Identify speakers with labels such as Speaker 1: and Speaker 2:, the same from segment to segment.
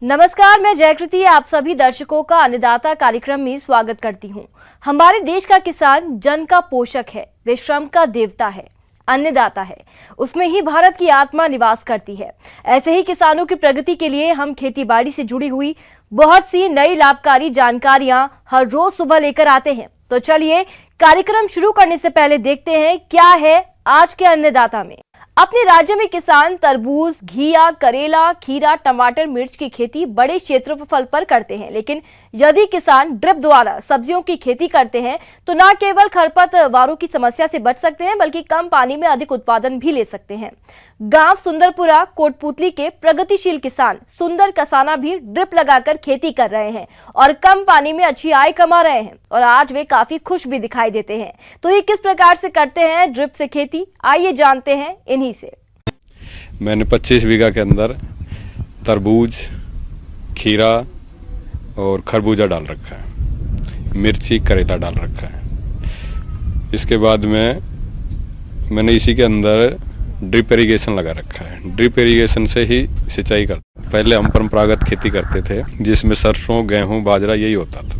Speaker 1: नमस्कार, मैं जयकृति आप सभी दर्शकों का अन्नदाता कार्यक्रम में स्वागत करती हूं। हमारे देश का किसान जन का पोषक है, वे श्रम का देवता है, अन्नदाता है। उसमें ही भारत की आत्मा निवास करती है। ऐसे ही किसानों की प्रगति के लिए हम खेतीबाड़ी से जुड़ी हुई बहुत सी नई लाभकारी जानकारियां हर रोज सुबह लेकर आते हैं। तो चलिए कार्यक्रम शुरू करने से पहले देखते हैं क्या है आज के अन्नदाता में। अपने राज्य में किसान तरबूज, घिया, करेला, खीरा, टमाटर, मिर्च की खेती बड़े क्षेत्रफल पर करते हैं। लेकिन यदि किसान ड्रिप द्वारा सब्जियों की खेती करते हैं तो न केवल खरपतवारों की समस्या से बच सकते हैं बल्कि कम पानी में अधिक उत्पादन भी ले सकते हैं। गांव सुंदरपुरा कोटपुतली के प्रगतिशील किसान सुंदर कसाना भी ड्रिप लगाकर खेती कर रहे हैं और कम पानी में अच्छी आय कमा रहे हैं और आज वे काफी खुश भी दिखाई देते हैं। तो ये किस प्रकार से करते हैं ड्रिप से खेती, आइए जानते हैं इन्हीं से।
Speaker 2: मैंने 25 बीघा के अंदर तरबूज, खीरा और खरबूजा डाल रखा है, मिर्ची, करेला डाल रखा है। इसके बाद में मैंने इसी के अंदर ड्रिप इरिगेशन लगा रखा है। ड्रिप इरिगेशन से ही सिंचाई करते हैं। पहले हम परंपरागत खेती करते थे जिसमें सरसों, गेहूं, बाजरा यही होता था।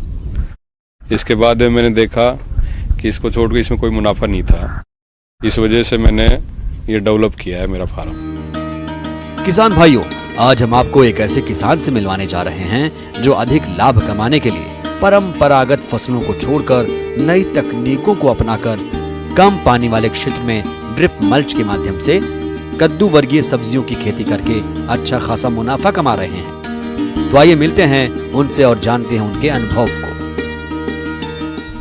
Speaker 2: इसके बाद मैंने देखा कि इसको छोड़ के इसमें कोई मुनाफा नहीं था। इस वजह से मैंने ये डेवलप किया है मेरा फार्म।
Speaker 3: किसान भाइयों, आज हम आपको एक ऐसे किसान से मिलवाने जा रहे हैं जो अधिक लाभ कमाने के लिए परंपरागत फसलों को छोड़कर नई तकनीकों को अपनाकर कम पानी वाले क्षेत्र में ड्रिप मल्च के माध्यम से कद्दू वर्गीय सब्जियों की खेती करके अच्छा खासा मुनाफा कमा रहे हैं। तो आइए मिलते हैं उनसे और जानते हैं उनके अनुभव को।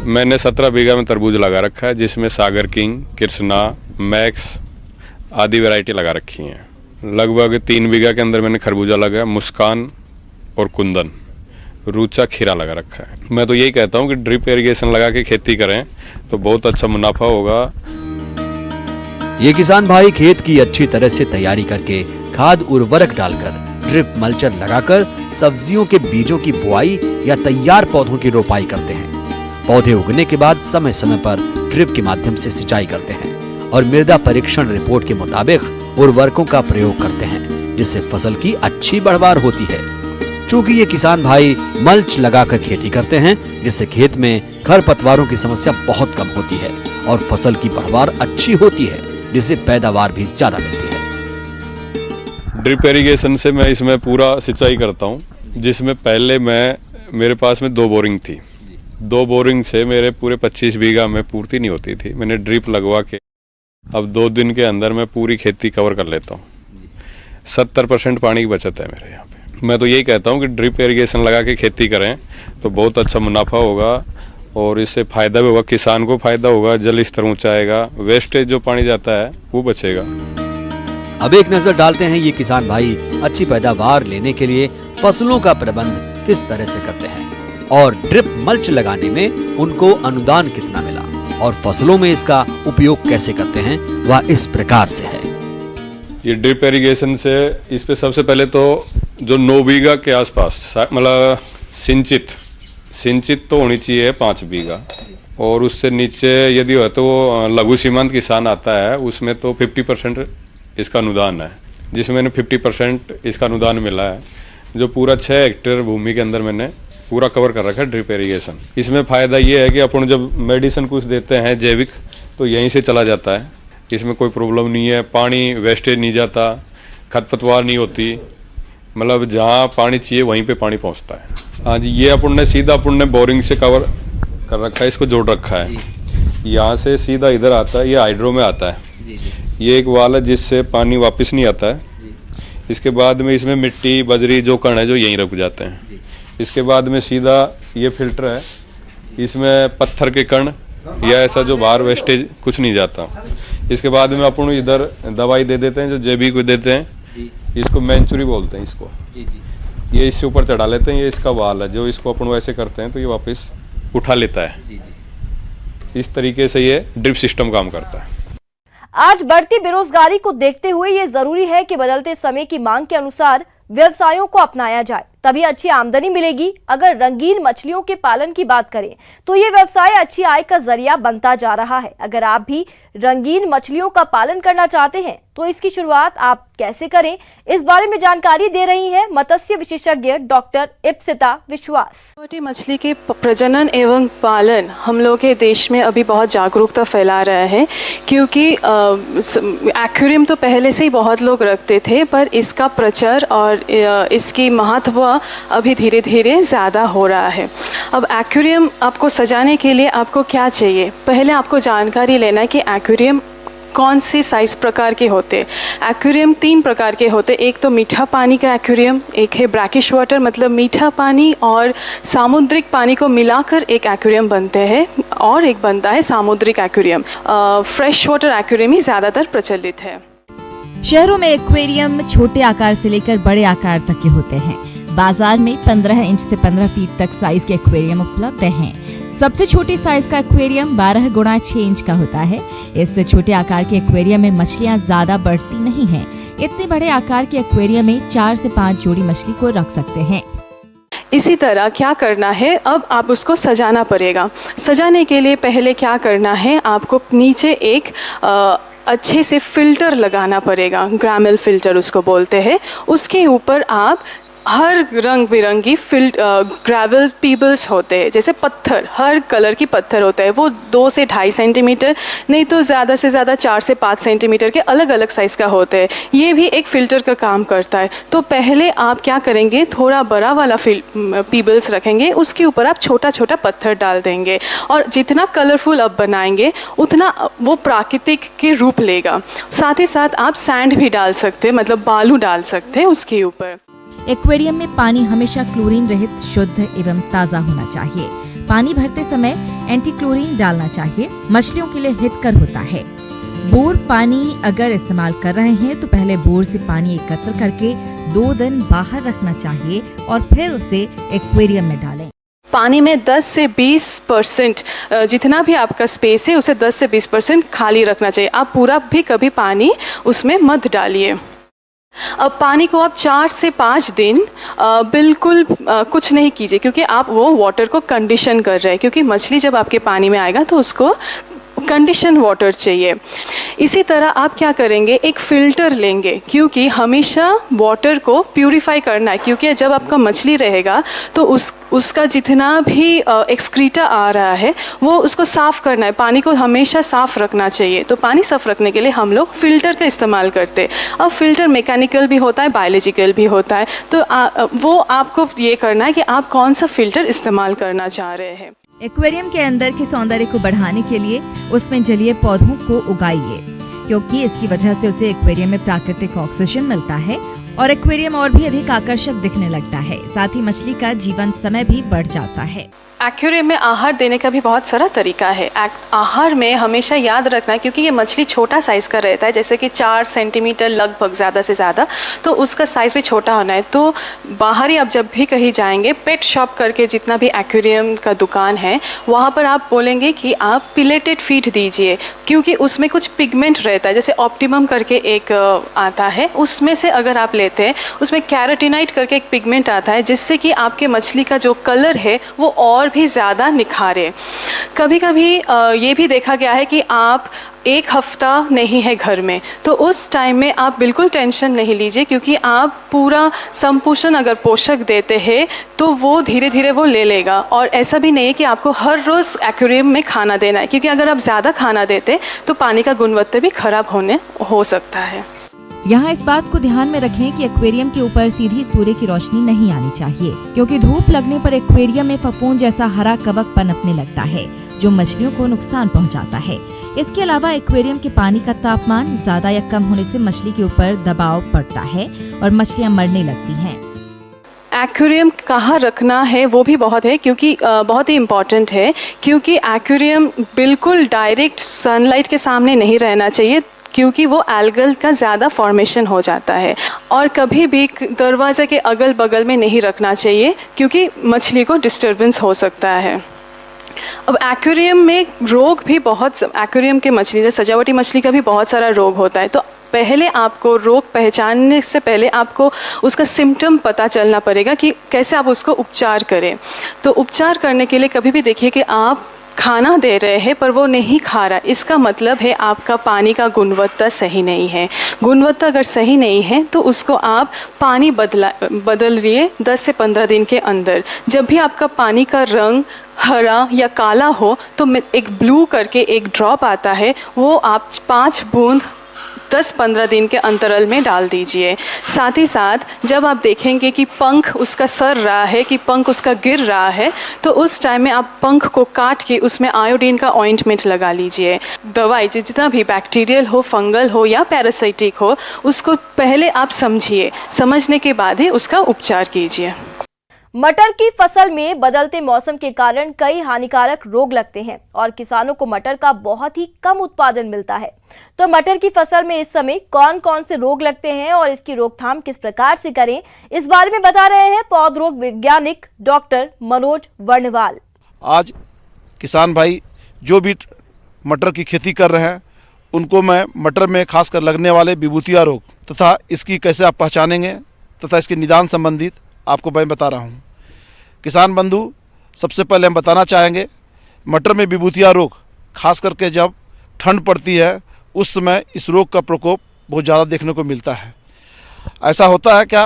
Speaker 2: मैंने 17 बीघा में तरबूज लगा रखा है जिसमें सागर किंग, कृष्णा, मैक्स आदि वैरायटी लगा रखी हैं। लगभग 3 बीघा के अंदर मैंने खरबूजा लगाया, मुस्कान और कुंदन, रूचा, खीरा लगा रखा है। मैं तो यही कहता हूँ कि ड्रिप इरिगेशन लगा के खेती करें तो बहुत अच्छा मुनाफा होगा।
Speaker 3: ये किसान भाई खेत की अच्छी तरह से तैयारी करके खाद उर्वरक डालकर ड्रिप मल्चर लगाकर सब्जियों के बीजों की बुआई या तैयार पौधों की रोपाई करते हैं। पौधे उगने के बाद समय समय पर ड्रिप के माध्यम से सिंचाई करते हैं और मृदा परीक्षण रिपोर्ट के मुताबिक उर्वरकों का प्रयोग करते हैं जिससे फसल की अच्छी बढ़वार होती है। चूँकि ये किसान भाई मल्च लगाकर खेती करते हैं जिससे खेत में खरपतवारों की समस्या बहुत कम होती है और फसल की बढ़वार अच्छी होती है जिससे पैदावार भी ज्यादा मिलती है।
Speaker 2: ड्रिप इरिगेशन से मैं इसमें पूरा सिंचाई करता हूँ जिसमें पहले मेरे पास में 2 बोरिंग थी। 2 बोरिंग से मेरे पूरे 25 बीघा में पूर्ति नहीं होती थी। मैंने ड्रिप लगवा के अब 2 दिन के अंदर मैं पूरी खेती कवर कर लेता हूँ। 70% पानी की बचत है मेरे यहाँ पे। मैं तो यही कहता हूँ कि ड्रिप इरिगेशन लगा के खेती करें तो बहुत अच्छा मुनाफा होगा और इससे फायदा भी होगा, किसान को फायदा होगा, जल स्तर ऊंचा आएगा, वेस्टेज जो पानी जाता है वो बचेगा।
Speaker 3: अब एक नजर डालते हैं ये किसान भाई अच्छी पैदावार लेने के लिए फसलों का प्रबंध किस तरह से करते हैं और ड्रिप मल्च लगाने में उनको अनुदान कितना मिला और फसलों में इसका उपयोग कैसे करते हैं वह इस प्रकार से है।
Speaker 2: ये ड्रिप इरिगेशन से इस पे सबसे पहले तो जो 9 बीघा के आसपास मतलब सिंचित तो होनी चाहिए 5 बीघा और उससे नीचे यदि हो तो वो लघु सीमांत किसान आता है उसमें तो 50% इसका अनुदान है जिसमें मैंने 50% इसका अनुदान मिला है। जो पूरा 6 हेक्टेयर भूमि के अंदर मैंने पूरा कवर कर रखा है ड्रिप इरिगेशन। इसमें फ़ायदा ये है कि अपन जब मेडिसिन कुछ देते हैं जैविक तो यहीं से चला जाता है, इसमें कोई प्रॉब्लम नहीं है, पानी वेस्टेज नहीं जाता, खरपतवार नहीं होती, मतलब जहाँ पानी चाहिए वहीं पे पानी पहुँचता है। हाँ जी, ये अपन ने सीधा बोरिंग से कवर कर रखा है, इसको जोड़ रखा है। यहाँ से सीधा इधर आता है, ये हाइड्रो में आता है। ये एक वाल है जिससे पानी वापस नहीं आता है। इसके बाद में इसमें मिट्टी, बजरी जो कण है जो यहीं रुक जाते हैं। इसके बाद में सीधा ये फिल्टर है, इसमें पत्थर के कण या ऐसा जो बाहर वेस्टेज कुछ नहीं जाता। इसके बाद में अपन इधर दवाई दे देते हैं जो जैविक को देते हैं, इसको मैंचुरी बोलते हैं इसको। ये इससे ऊपर चढ़ा लेते हैं, ये इसका वाल है जो इसको अपन वैसे करते हैं तो ये वापस उठा लेता है। इस तरीके से ये ड्रिप सिस्टम काम करता है।
Speaker 1: आज बढ़ती बेरोजगारी को देखते हुए ये जरूरी है कि बदलते समय की मांग के अनुसार व्यवसायों को अपनाया जाए तभी अच्छी आमदनी मिलेगी। अगर रंगीन मछलियों के पालन की बात करें तो ये व्यवसाय अच्छी आय का जरिया बनता जा रहा है। अगर आप भी रंगीन मछलियों का पालन करना चाहते हैं तो इसकी शुरुआत आप कैसे करें, इस बारे में जानकारी दे रही हैं मत्स्य विशेषज्ञ डॉक्टर इप्सिता विश्वास।
Speaker 4: छोटी मछली के प्रजनन एवं पालन हम लोग के देश में अभी बहुत जागरूकता फैला रहा है, क्योंकि एक्वेरियम तो पहले से ही बहुत लोग रखते थे, पर इसका प्रचार और इसकी महत्व अभी धीरे धीरे ज़्यादा हो रहा है। अब एक्वेरियम आपको सजाने के लिए आपको क्या चाहिए, पहले आपको जानकारी लेना है कि एक्वेरियम कौन से साइज़ प्रकार के होते। एक्वेरियम 3 प्रकार के होते, एक तो मीठा पानी का एक्वेरियम, एक है ब्रैकिश वाटर मतलब मीठा पानी और सामुद्रिक पानी को मिलाकर एक एक्वेरियम बनते हैं, और एक बनता है सामुद्रिक एक्वेरियम। फ्रेश वाटर एक्वेरियम ही ज़्यादातर प्रचलित है।
Speaker 5: शहरों में एक्वेरियम छोटे आकार से लेकर बड़े आकार तक के होते हैं। बाजार में 15 इंच से 15 फीट तक साइज के एक्वेरियम उपलब्ध हैं। सबसे छोटे साइज का एक्वेरियम 12 गुणा 6 इंच का होता है। इससे छोटे आकार के एक्वेरियम में मछलियां ज्यादा बढ़ती नहीं हैं। इतने बड़े आकार के एक्वेरियम में 4 से 5 जोड़ी मछली को रख सकते हैं।
Speaker 4: इसी तरह क्या करना है, अब आप उसको सजाना पड़ेगा। सजाने के लिए पहले क्या करना है, आपको नीचे एक अच्छे से फिल्टर लगाना पड़ेगा, ग्रामेल फिल्टर उसको बोलते हैं। उसके ऊपर आप हर रंग बिरंगी ग्रेवल पीबल्स होते हैं, जैसे पत्थर, हर कलर की पत्थर होता है। वो 2 से 2.5 सेंटीमीटर, नहीं तो ज़्यादा से ज़्यादा 4 से 5 सेंटीमीटर के अलग अलग साइज़ का होते हैं। ये भी एक फ़िल्टर का काम करता है। तो पहले आप क्या करेंगे, थोड़ा बड़ा वाला पीबल्स रखेंगे, उसके ऊपर आप छोटा छोटा पत्थर डाल देंगे, और जितना कलरफुल आप बनाएंगे उतना वो प्राकृतिक के रूप लेगा। साथ ही साथ आप सैंड भी डाल सकते हैं, मतलब बालू डाल सकते हैं उसके ऊपर।
Speaker 5: एक्वेरियम में पानी हमेशा क्लोरीन रहित, शुद्ध एवं ताज़ा होना चाहिए। पानी भरते समय एंटी क्लोरीन डालना चाहिए, मछलियों के लिए हितकर होता है। बोर पानी अगर इस्तेमाल कर रहे हैं तो पहले बोर से पानी एकत्र करके 2 दिन बाहर रखना चाहिए और फिर उसे एक्वेरियम में डालें।
Speaker 4: पानी में 10 से 20% जितना भी आपका स्पेस है उसे 10 से 20% खाली रखना चाहिए। आप पूरा भी कभी पानी उसमें मत डालिए। अब पानी को आप 4 से 5 दिन बिल्कुल कुछ नहीं कीजिए, क्योंकि आप वो वाटर को कंडीशन कर रहे हैं, क्योंकि मछली जब आपके पानी में आएगा तो उसको कंडीशन वाटर चाहिए। इसी तरह आप क्या करेंगे, एक फ़िल्टर लेंगे, क्योंकि हमेशा वाटर को प्यूरिफाई करना है, क्योंकि जब आपका मछली रहेगा तो उसका जितना भी एक्सक्रीटा आ रहा है वो उसको साफ़ करना है। पानी को हमेशा साफ़ रखना चाहिए। तो पानी साफ़ रखने के लिए हम लोग फ़िल्टर का इस्तेमाल करते हैं। अब फ़िल्टर मैकेनिकल भी होता है, बायोलॉजिकल भी होता है, तो वो आपको ये करना है कि आप कौन सा फ़िल्टर इस्तेमाल करना चाह रहे हैं।
Speaker 5: एक्वेरियम के अंदर के सौंदर्य को बढ़ाने के लिए उसमें जलीय पौधों को उगाइए, क्योंकि इसकी वजह से उसे एक्वेरियम में प्राकृतिक ऑक्सीजन मिलता है और एक्वेरियम और भी अधिक आकर्षक दिखने लगता है। साथ ही मछली का जीवन समय भी बढ़ जाता है।
Speaker 4: एक्वेरियम में आहार देने का भी बहुत सारा तरीका है। आहार में हमेशा याद रखना है, क्योंकि ये मछली छोटा साइज़ का रहता है, जैसे कि 4 सेंटीमीटर लगभग ज़्यादा से ज़्यादा, तो उसका साइज़ भी छोटा होना है। तो बाहर ही आप जब भी कहीं जाएंगे, पेट शॉप करके जितना भी एक्वेरियम का दुकान है वहाँ पर आप बोलेंगे कि आप पिलेटेड फीड दीजिए, क्योंकि उसमें कुछ पिगमेंट रहता है, जैसे ऑप्टिमम करके एक आता है, उसमें से अगर आप लेते हैं उसमें कैरोटीनाइट करके एक पिगमेंट आता है, जिससे कि आपके मछली का जो कलर है वो और भी ज़्यादा निखारे। कभी कभी ये भी देखा गया है कि आप 1 हफ्ता नहीं है घर में, तो उस टाइम में आप बिल्कुल टेंशन नहीं लीजिए, क्योंकि आप पूरा संपोषण अगर पोषक देते हैं तो वो धीरे धीरे वो ले लेगा। और ऐसा भी नहीं है कि आपको हर रोज़ एक्वेरियम में खाना देना है, क्योंकि अगर आप ज़्यादा खाना देते तो पानी का गुणवत्ता भी खराब हो सकता है।
Speaker 5: यहाँ इस बात को ध्यान में रखें कि एक्वेरियम के ऊपर सीधी सूर्य की रोशनी नहीं आनी चाहिए, क्योंकि धूप लगने पर एक्वेरियम में फफूंद जैसा हरा कवक पनपने लगता है, जो मछलियों को नुकसान पहुँचाता है। इसके अलावा एक्वेरियम के पानी का तापमान ज्यादा या कम होने से मछली के ऊपर दबाव पड़ता है और मछलियाँ मरने लगती हैं।
Speaker 4: एक्वेरियम कहाँ रखना है वो भी बहुत है, क्योंकि बहुत ही इम्पॉर्टेंट है, क्योंकि एक्वेरियम बिल्कुल डायरेक्ट सनलाइट के सामने नहीं रहना चाहिए, क्योंकि वो एल्गल का ज़्यादा फॉर्मेशन हो जाता है। और कभी भी दरवाज़े के अगल बगल में नहीं रखना चाहिए, क्योंकि मछली को डिस्टर्बेंस हो सकता है। अब एक्वेरियम में रोग भी बहुत, एक्वेरियम के मछली, सजावटी मछली का भी बहुत सारा रोग होता है। तो पहले आपको रोग पहचानने से पहले आपको उसका सिम्टम पता चलना पड़ेगा कि कैसे आप उसको उपचार करें। तो उपचार करने के लिए कभी भी देखिए कि आप खाना दे रहे हैं पर वो नहीं खा रहा, इसका मतलब है आपका पानी का गुणवत्ता सही नहीं है। गुणवत्ता अगर सही नहीं है तो उसको आप पानी बदलिए 10 से 15 दिन के अंदर। जब भी आपका पानी का रंग हरा या काला हो तो एक ब्लू करके एक ड्रॉप आता है, वो आप 5 बूंद 10-15 दिन के अंतराल में डाल दीजिए। साथ ही साथ जब आप देखेंगे कि पंख उसका सर रहा है, कि पंख उसका गिर रहा है, तो उस टाइम में आप पंख को काट के उसमें आयोडीन का ऑइंटमेंट लगा लीजिए। दवाई जितना भी बैक्टीरियल हो, फंगल हो या पैरासाइटिक हो, उसको पहले आप समझिए, समझने के बाद ही उसका उपचार कीजिए।
Speaker 1: मटर की फसल में बदलते मौसम के कारण कई हानिकारक रोग लगते हैं और किसानों को मटर का बहुत ही कम उत्पादन मिलता है। तो मटर की फसल में इस समय कौन कौन से रोग लगते हैं और इसकी रोकथाम किस प्रकार से करें, इस बारे में बता रहे हैं पौध रोग वैज्ञानिक डॉक्टर मनोज वर्णवाल।
Speaker 6: आज किसान भाई जो भी मटर की खेती कर रहे हैं उनको मैं मटर में खासकर लगने वाले विभूतिया रोग तथा इसकी कैसे आप पहचानेंगे तथा इसके निदान संबंधित आपको मैं बता रहा हूँ। किसान बंधु, सबसे पहले हम बताना चाहेंगे मटर में विभूतिया रोग खास करके जब ठंड पड़ती है उस समय इस रोग का प्रकोप बहुत ज़्यादा देखने को मिलता है। ऐसा होता है क्या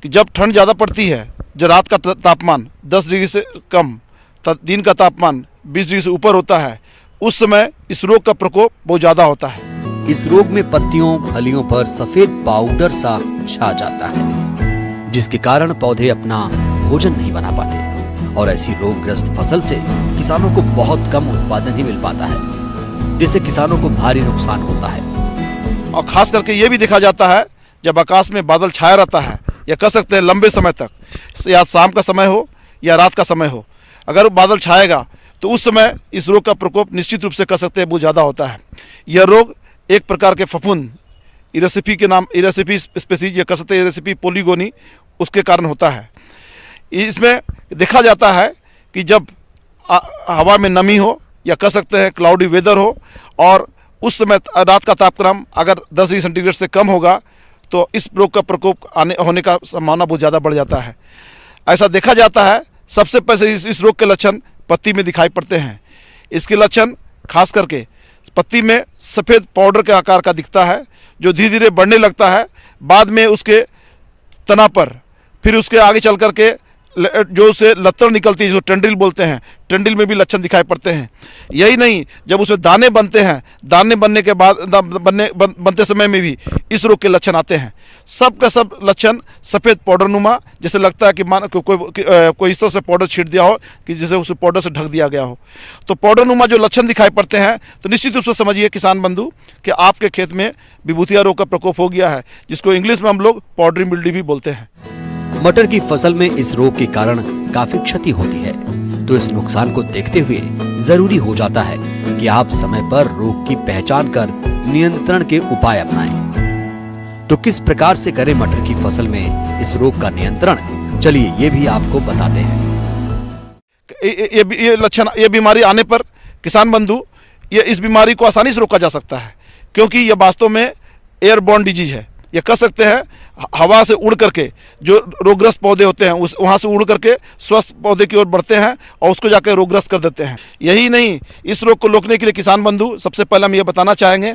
Speaker 6: कि जब ठंड ज़्यादा पड़ती है, जब रात का तापमान 10 डिग्री से कम, दिन का तापमान 20 डिग्री से ऊपर होता है, उस समय इस रोग का प्रकोप बहुत ज़्यादा होता है।
Speaker 3: इस रोग में पत्तियों फलियों पर सफेद पाउडर सा छा जाता है, जिसके कारण पौधे अपना भोजन नहीं बना पाते और ऐसी रोगग्रस्त फसल से किसानों को बहुत कम उत्पादन ही मिल पाता है, जिससे किसानों को भारी नुकसान होता है।
Speaker 6: और खास करके ये भी देखा जाता है जब आकाश में बादल छाया रहता है, या कह सकते हैं लंबे समय तक, या शाम का समय हो या रात का समय हो, अगर बादल छाएगा तो उस समय इस रोग का प्रकोप निश्चित रूप से कह सकते हैं बहुत ज़्यादा होता है। यह रोग एक प्रकार के फफूंद इरेसिपी के नाम, इरेसिपी स्पीसीज या कह सकते हैं इरेसिपी पोलीगोनी, उसके कारण होता है। इसमें देखा जाता है कि जब हवा में नमी हो या कह सकते हैं क्लाउडी वेदर हो और उस समय रात का तापक्रम अगर 10 डिग्री सेंटीग्रेड से कम होगा तो इस रोग का प्रकोप होने का संभावना बहुत ज़्यादा बढ़ जाता है। ऐसा देखा जाता है। सबसे पहले इस रोग के लक्षण पत्ती में दिखाई पड़ते हैं। इसके लक्षण खास करके पत्ती में सफ़ेद पाउडर के आकार का दिखता है, जो धीरे धीरे बढ़ने लगता है। बाद में उसके तना पर फिर उसके आगे चल करके जो उसे लत्तर निकलती है, जो टेंड्रिल बोलते हैं, टेंड्रिल में भी लक्षण दिखाई पड़ते हैं। यही नहीं, जब उसमें दाने बनते हैं, दाने बनने के बाद बनते समय में भी इस रोग के लक्षण आते हैं। सब का सब लक्षण सफ़ेद पाउडरनुमा, जैसे लगता है कि कोई इस तरह से पाउडर छीट दिया हो कि जैसे उसे पाउडर से ढक दिया गया हो। तो पाउडरनुमा जो लक्षण दिखाई पड़ते हैं तो निश्चित रूप से समझिए किसान बंधु कि आपके खेत में विभूतिया रोग का प्रकोप हो गया है, जिसको इंग्लिश में हम लोग पाउडरी मिल्ड्यू भी बोलते हैं।
Speaker 3: मटर की फसल में इस रोग के कारण काफी क्षति होती है, तो इस नुकसान को देखते हुए जरूरी हो जाता है कि आप समय पर रोग की पहचान कर नियंत्रण के उपाय अपनाएं। तो किस प्रकार से करें मटर की फसल में इस रोग का नियंत्रण, चलिए ये भी आपको बताते हैं।
Speaker 6: ये लक्षण, ये बीमारी आने पर किसान बंधु, ये इस बीमारी को आसानी से रोका जा सकता है, क्योंकि यह वास्तव में एयरबॉर्न डिजीज है। ये कह सकते हैं हवा से उड़ करके जो रोगग्रस्त पौधे होते हैं उस वहाँ से उड़ करके स्वस्थ पौधे की ओर बढ़ते हैं और उसको जाकर रोगग्रस्त कर देते हैं। यही नहीं, इस रोग को रोकने के लिए किसान बंधु सबसे पहले हम ये बताना चाहेंगे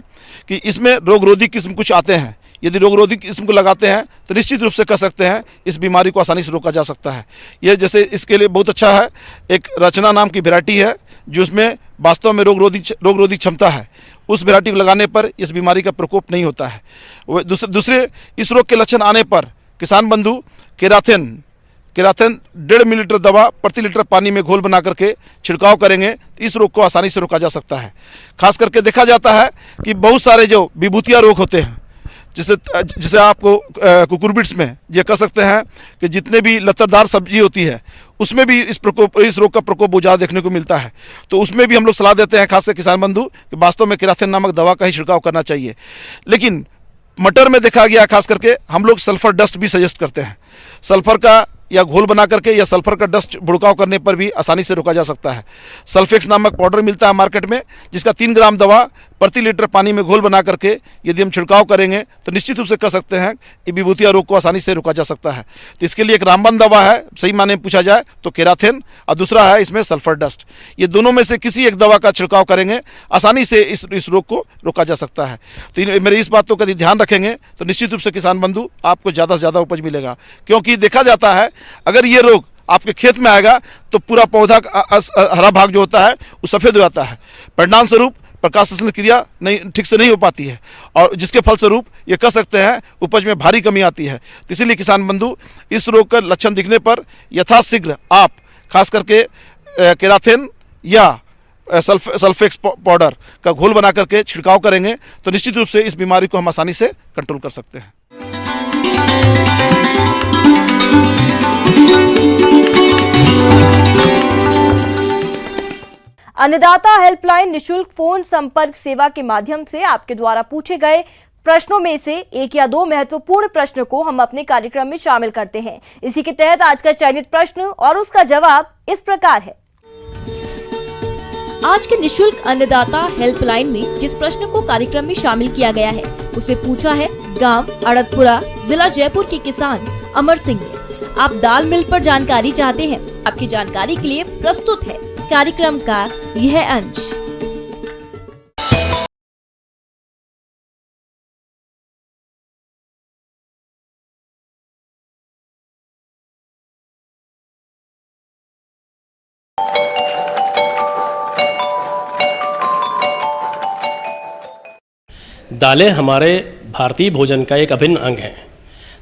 Speaker 6: कि इसमें रोगरोधी किस्म कुछ आते हैं। यदि रोगरोधी किस्म को लगाते हैं तो निश्चित रूप से कह सकते हैं इस बीमारी को आसानी से रोका जा सकता है। ये जैसे इसके लिए बहुत अच्छा है, एक रचना नाम की वैरायटी है जिसमें वास्तव में रोगरोधी क्षमता है। उस वैरायटी को लगाने पर इस बीमारी का प्रकोप नहीं होता है। दूसरे इस रोग के लक्षण आने पर किसान बंधु केराथिन 1.5 मिलीलीटर दवा प्रति लीटर पानी में घोल बना करके छिड़काव करेंगे तो इस रोग को आसानी से रोका जा सकता है। खास करके देखा जाता है कि बहुत सारे जो विभूतिया रोग होते हैं, जिसे आपको कुकुरबिट्स में ये कह सकते हैं कि जितने भी लत्तरदार सब्जी होती है उसमें भी इस रोग का प्रकोप बहुत ज़्यादा देखने को मिलता है। तो उसमें भी हम लोग सलाह देते हैं खासकर किसान बंधु कि वास्तव में केराथिन नामक दवा का ही छिड़काव करना चाहिए। लेकिन मटर में देखा गया खास करके हम लोग सल्फर डस्ट भी सजेस्ट करते हैं। सल्फर का या घोल बना करके या सल्फर का डस्ट भुड़काव करने पर भी आसानी से रोका जा सकता है। सल्फेक्स नामक पाउडर मिलता है मार्केट में, जिसका 3 ग्राम दवा प्रति लीटर पानी में घोल बना करके यदि हम छिड़काव करेंगे तो निश्चित रूप से कह सकते हैं कि विभूतिया रोग को आसानी से रोका जा सकता है। तो इसके लिए एक रामबाण दवा है, सही माने में पूछा जाए तो केराथिन, और दूसरा है इसमें सल्फर डस्ट। ये दोनों में से किसी एक दवा का छिड़काव करेंगे आसानी से इस रोग को रोका जा सकता है। तो मेरी इस बात को यदि ध्यान रखेंगे तो निश्चित रूप से किसान बंधु आपको ज़्यादा से ज़्यादा उपज मिलेगा, क्योंकि देखा जाता है अगर ये रोग आपके खेत में आएगा तो पूरा पौधा हरा भाग जो होता है वो सफ़ेद हो जाता है, परिणाम स्वरूप प्रकाश संश्लेषण क्रिया नहीं ठीक से नहीं हो पाती है, और जिसके फलस्वरूप ये कह सकते हैं उपज में भारी कमी आती है। तो इसीलिए किसान बंधु इस रोग का लक्षण दिखने पर यथाशीघ्र आप खास करके केराथिन या सल्फेक्स पाउडर का घोल बना करके छिड़काव करेंगे तो निश्चित रूप से इस बीमारी को हम आसानी से कंट्रोल कर सकते हैं।
Speaker 1: अन्नदाता हेल्पलाइन निशुल्क फोन संपर्क सेवा के माध्यम से आपके द्वारा पूछे गए प्रश्नों में से एक या दो महत्वपूर्ण प्रश्न को हम अपने कार्यक्रम में शामिल करते हैं। इसी के तहत आज का चयनित प्रश्न और उसका जवाब इस प्रकार है। आज के निशुल्क अन्नदाता हेल्पलाइन में जिस प्रश्न को कार्यक्रम में शामिल किया गया है उसे पूछा है गांव अड़दपुरा, जिला जयपुर के किसान अमर सिंह ने। आप दाल मिल पर जानकारी चाहते हैं। आपकी जानकारी के लिए प्रस्तुत है कार्यक्रम का यह अंश।
Speaker 7: दालें हमारे भारतीय भोजन का एक अभिन्न अंग हैं।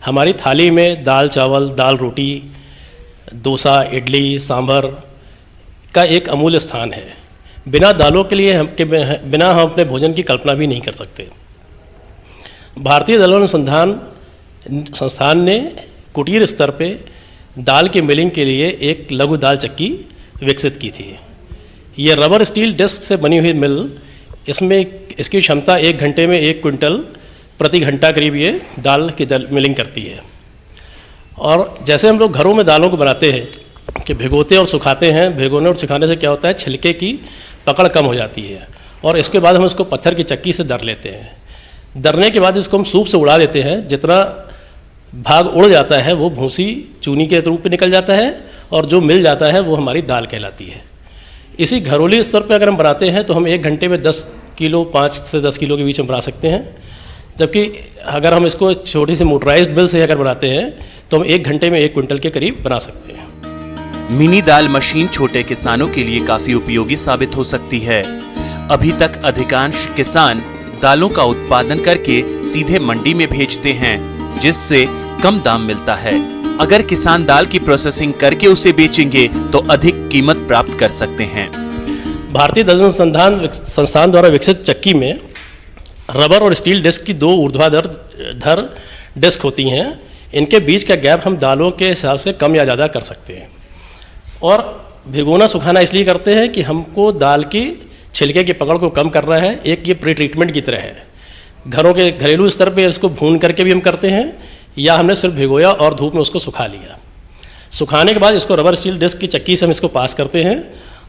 Speaker 7: हमारी थाली में दाल चावल, दाल रोटी, डोसा, इडली, सांभर का एक अमूल्य स्थान है। बिना दालों के लिए बिना हम अपने भोजन की कल्पना भी नहीं कर सकते। भारतीय दल अनुसंधान संस्थान ने कुटीर स्तर पे दाल के मिलिंग के लिए एक लघु दाल चक्की विकसित की थी। ये रबर स्टील डिस्क से बनी हुई मिल, इसमें इसकी क्षमता 1 घंटे में 1 क्विंटल प्रति घंटा करीब ये दाल की मिलिंग करती है। और जैसे हम लोग घरों में दालों को बनाते हैं कि भिगोते और सुखाते हैं, भिगोने और सुखाने से क्या होता है, छिलके की पकड़ कम हो जाती है और इसके बाद हम इसको पत्थर की चक्की से दर लेते हैं। दरने के बाद इसको हम सूप से उड़ा देते हैं। जितना भाग उड़ जाता है वो भूसी चूनी के रूप में निकल जाता है और जो मिल जाता है वो हमारी दाल कहलाती है। इसी घरेलू स्तर पर अगर हम बनाते हैं तो हम 1 घंटे में 10 किलो, 5 से 10 किलो के बीच में बना सकते हैं। जबकि अगर हम इसको छोटी सी मोटराइज्ड मिल से अगर बनाते हैं तो हम 1 घंटे में 1 क्विंटल के करीब बना सकते हैं।
Speaker 8: मिनी दाल मशीन छोटे किसानों के लिए काफी उपयोगी साबित हो सकती है। अभी तक अधिकांश किसान दालों का उत्पादन करके सीधे मंडी में भेजते हैं, जिससे कम दाम मिलता है। अगर किसान दाल की प्रोसेसिंग करके उसे बेचेंगे तो अधिक कीमत प्राप्त कर सकते हैं।
Speaker 7: भारतीय दल अनुसंधान संस्थान द्वारा विकसित चक्की में रबर और स्टील डिस्क की 2 ऊर्ध्वाधर डिस्क होती हैं। इनके बीच का गैप हम दालों के हिसाब से कम या ज़्यादा कर सकते हैं। और भिगोना सुखाना इसलिए करते हैं कि हमको दाल की छिलके की पकड़ को कम करना है। एक ये प्री ट्रीटमेंट की तरह है। घरों के घरेलू स्तर पे इसको भून करके भी हम करते हैं, या हमने सिर्फ भिगोया और धूप में उसको सुखा लिया। सुखाने के बाद इसको रबर स्टील डिस्क की चक्की से हम इसको पास करते हैं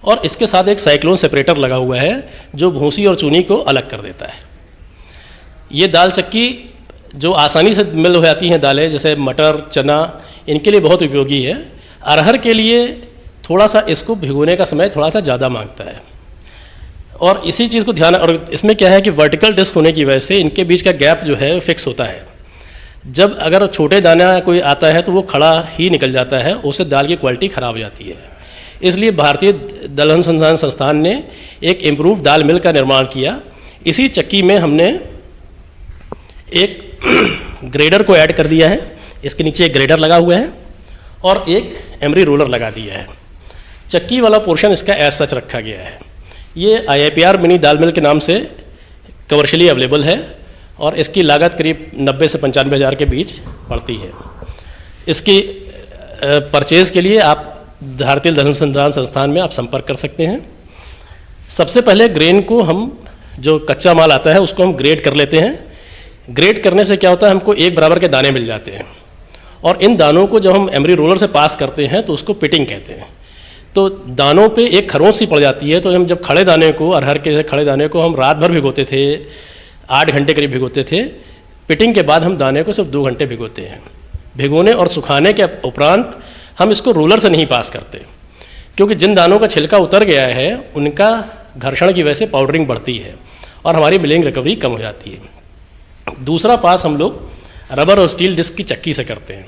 Speaker 7: और इसके साथ एक साइक्लोन सेपरेटर लगा हुआ है जो भूसी और चूनी को अलग कर देता है। ये दाल चक्की जो आसानी से मिल हो जाती हैं दालें, जैसे मटर, चना, इनके लिए बहुत उपयोगी है। अरहर के लिए थोड़ा सा इसको भिगोने का समय थोड़ा सा ज़्यादा मांगता है और इसी चीज़ को ध्यान, और इसमें क्या है कि वर्टिकल डिस्क होने की वजह से इनके बीच का गैप जो है फिक्स होता है। जब अगर छोटे दाना कोई आता है तो वो खड़ा ही निकल जाता है, उससे दाल की क्वालिटी ख़राब हो जाती है। इसलिए भारतीय दल अनुसंधान संस्थान ने एक इम्प्रूव दाल मिल का निर्माण किया। इसी चक्की में हमने एक ग्रेडर को ऐड कर दिया है। इसके नीचे एक ग्रेडर लगा हुआ है और एक एमरी रोलर लगा दिया है। चक्की वाला पोर्शन इसका एज सच रखा गया है। ये IIPR मिनी दाल मिल के नाम से कमर्शियली अवेलेबल है और इसकी लागत करीब 90 से 95 हज़ार के बीच पड़ती है। इसकी परचेज़ के लिए आप भारतीय दल अनुसंधान संस्थान में आप संपर्क कर सकते हैं। सबसे पहले ग्रेन को हम, जो कच्चा माल आता है उसको हम ग्रेड कर लेते हैं। ग्रेड करने से क्या होता है, हमको एक बराबर के दाने मिल जाते हैं और इन दानों को जब हम एमरी रोलर से पास करते हैं तो उसको पिटिंग कहते हैं। तो दानों पे एक खरोंच सी पड़ जाती है। तो हम जब खड़े दाने को, अरहर के खड़े दाने को हम रात भर भिगोते थे, 8 घंटे करीब भिगोते थे। पिटिंग के बाद हम दाने को सिर्फ 2 घंटे भिगोते हैं। भिगोने और सुखाने के उपरांत हम इसको रोलर से नहीं पास करते, क्योंकि जिन दानों का छिलका उतर गया है उनका घर्षण की वजह से पाउडरिंग बढ़ती है और हमारी मिलिंग रिकवरी कम हो जाती है। दूसरा पास हम लोग रबर और स्टील डिस्क की चक्की से करते हैं।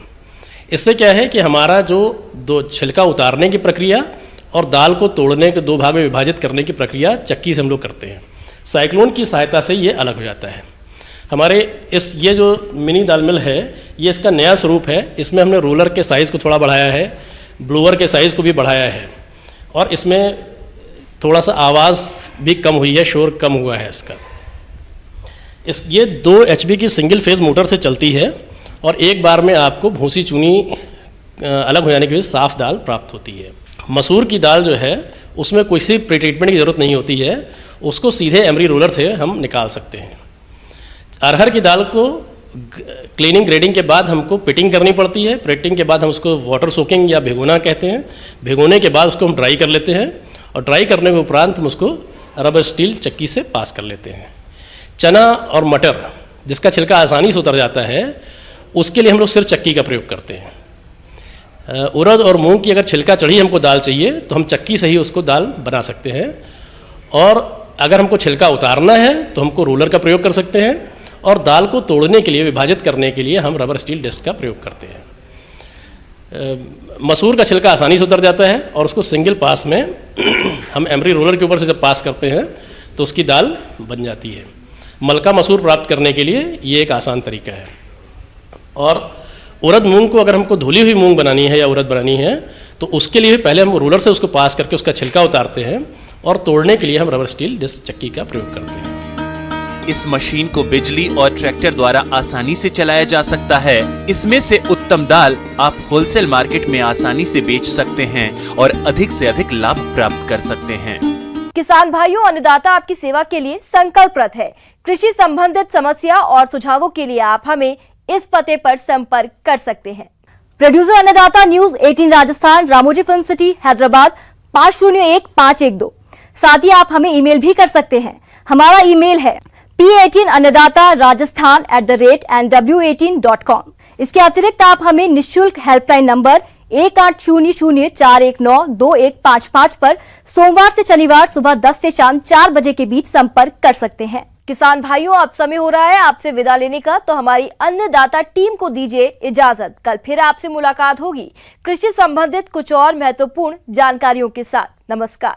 Speaker 7: इससे क्या है कि हमारा जो दो छिलका उतारने की प्रक्रिया और दाल को तोड़ने के 2 भाग में विभाजित करने की प्रक्रिया चक्की से हम लोग करते हैं। साइक्लोन की सहायता से ये अलग हो जाता है। हमारे ये जो मिनी दाल मिल है, ये इसका नया स्वरूप है। इसमें हमने रोलर के साइज़ को थोड़ा बढ़ाया है, ब्लोअर के साइज़ को भी बढ़ाया है और इसमें थोड़ा सा आवाज़ भी कम हुई है, शोर कम हुआ है इसका। ये 2 HP की सिंगल फेज मोटर से चलती है और एक बार में आपको भूसी चूनी अलग हो जाने की वजह से साफ दाल प्राप्त होती है। मसूर की दाल जो है उसमें कोई सी प्री ट्रीटमेंट की ज़रूरत नहीं होती है, उसको सीधे एमरी रोलर से हम निकाल सकते हैं। अरहर की दाल को क्लीनिंग ग्रेडिंग के बाद हमको पिटिंग करनी पड़ती है। पिटिंग के बाद हम उसको वाटर सोकिंग या भिगोना कहते हैं। भिगोने के बाद उसको हम ड्राई कर लेते हैं और ड्राई करने के उपरांत हम उसको रबर स्टील चक्की से पास कर लेते हैं। चना और मटर जिसका छिलका आसानी से उतर जाता है, उसके लिए हम लोग सिर्फ चक्की का प्रयोग करते हैं। उड़द और मूंग की अगर छिलका चढ़ी हमको दाल चाहिए तो हम चक्की से ही उसको दाल बना सकते हैं। और अगर हमको छिलका उतारना है तो हमको रोलर का प्रयोग कर सकते हैं और दाल को तोड़ने के लिए, विभाजित करने के लिए हम रबर स्टील डिस्क का प्रयोग करते हैं। मसूर का छिलका आसानी से उतर जाता है और उसको सिंगल पास में हम एमरी रोलर के ऊपर से जब पास करते हैं तो उसकी दाल बन जाती है। मलका मसूर प्राप्त करने के लिए ये एक आसान तरीका है। और उड़द मूंग को अगर हमको धुली हुई मूंग बनानी है या उड़द बनानी है तो उसके लिए पहले हम रोलर से उसको पास करके उसका छिलका उतारते हैं और तोड़ने के लिए हम रबर स्टील डिस्क चक्की का प्रयोग करते हैं।
Speaker 8: इस मशीन को बिजली और ट्रैक्टर द्वारा आसानी से चलाया जा सकता है। इसमें से उत्तम दाल आप होलसेल मार्केट में आसानी से बेच सकते हैं और अधिक से अधिक लाभ प्राप्त कर सकते हैं।
Speaker 1: किसान भाइयों, अन्नदाता आपकी सेवा के लिए संकल्परत है। कृषि संबंधित समस्या और सुझावों के लिए आप हमें इस पते पर संपर्क कर सकते हैं। प्रोड्यूसर अन्नदाता news 18 Rajasthan, Ramoji film city, Hyderabad 501512। साथ ही आप हमें ईमेल भी कर सकते हैं। हमारा ईमेल है p18annadatarajasthan@nw18.com। इसके अतिरिक्त आप हमें निःशुल्क हेल्पलाइन नंबर 180041922155 पर सोमवार से शनिवार सुबह 10 से शाम 4 बजे के बीच संपर्क कर सकते हैं। किसान भाइयों, अब समय हो रहा है आपसे विदा लेने का, तो हमारी अन्नदाता टीम को दीजिए इजाजत। कल फिर आपसे मुलाकात होगी कृषि संबंधित कुछ और महत्वपूर्ण जानकारियों के साथ। नमस्कार।